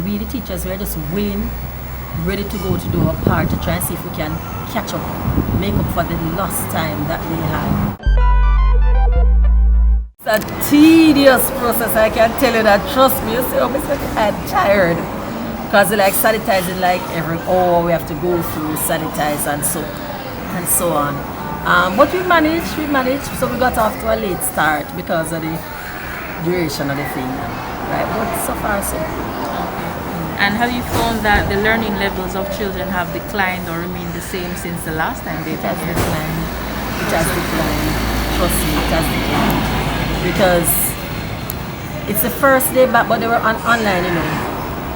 we, the teachers, we're just willing, ready to go to do our part to try and see if we can catch up, make up for the lost time that they had. It's a tedious process, I can tell you that. Trust me, you see, I'm tired. Because we like sanitizing like every hour, we have to go through, sanitize and so on. But we managed, so we got off to a late start because of the duration of the thing. Right, but so far so good. And have you found that the learning levels of children have declined or remained the same since the last time they It has declined. It has declined. Trust me, it has declined. Because it's the first day back, but they were online, you know.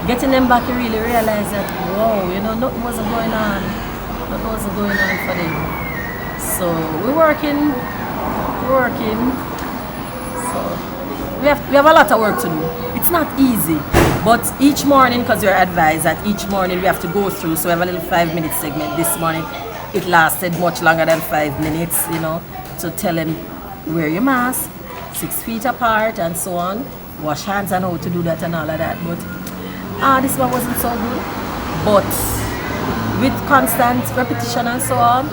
Getting them back, you really realize that, whoa, you know, nothing wasn't going on. Nothing wasn't going on for them. So we're working. So we have a lot of work to do. It's not easy, but each morning, because we're advised that each morning we have to go through, so we have a little 5-minute segment this morning. It lasted much longer than 5 minutes, you know, to tell them wear your mask, 6 feet apart and so on, wash hands and how to do that and all of that. But this one wasn't so good. But with constant repetition and so on,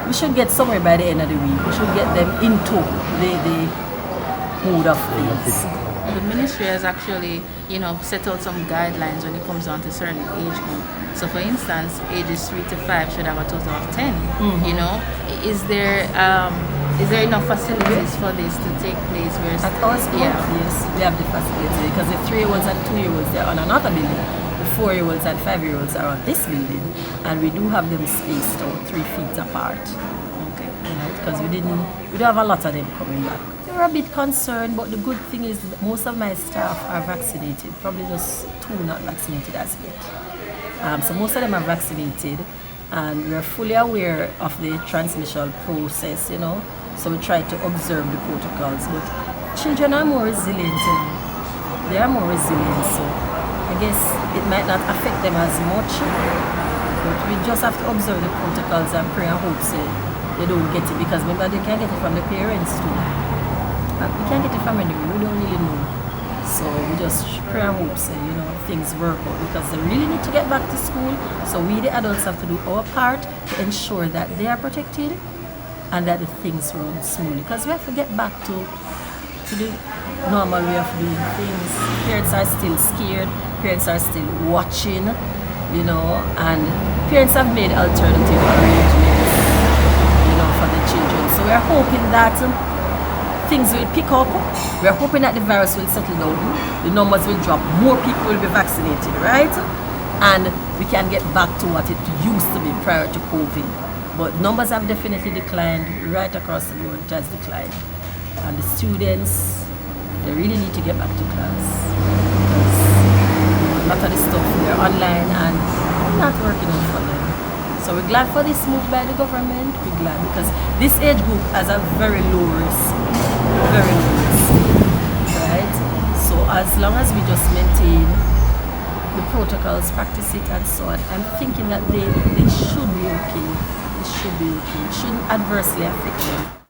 we should get somewhere by the end of the week. We should get them into the mood of things. The ministry has actually, you know, set out some guidelines when it comes down to certain age group. So for instance, ages 3 to 5 should have a total of 10. You know, is there enough facilities for this to take place? At our school, yes, we have the facility because the 3-year-olds and 2-year-olds, they're on another building. The 4-year-olds and 5-year-olds are on this building, and we do have them spaced out 3 feet apart. Okay, you know, because we don't have a lot of them coming back. We're a bit concerned, but the good thing is that most of my staff are vaccinated, probably just 2 not vaccinated as yet. So most of them are vaccinated, and we're fully aware of the transmission process, you know, so we try to observe the protocols. But children are more resilient, you know. They are more resilient, so I guess it might not affect them as much, but we just have to observe the protocols and pray and hope so they don't get it, because remember they can get it from the parents too. We can't get it from anywhere, we don't really know. So we just pray and hope so, you know, things work out, because they really need to get back to school. So we, the adults, have to do our part to ensure that they are protected and that the things run smoothly. Because we have to get back to the normal way of doing things. Parents are still scared, parents are still watching, you know, and parents have made alternative arrangements, you know, for the children. So we are hoping that things will pick up. We're hoping that the virus will settle down, the numbers will drop, more people will be vaccinated, right? And we can get back to what it used to be prior to COVID. But numbers have definitely declined right across the board. It has declined. And the students, they really need to get back to class, because a lot of the stuff they're online and not working out for them. So we're glad for this move by the government. We're glad because this age group has a very low risk, right? So as long as we just maintain the protocols, practice it and so on, I'm thinking that they should be okay. It should be okay. It shouldn't adversely affect them.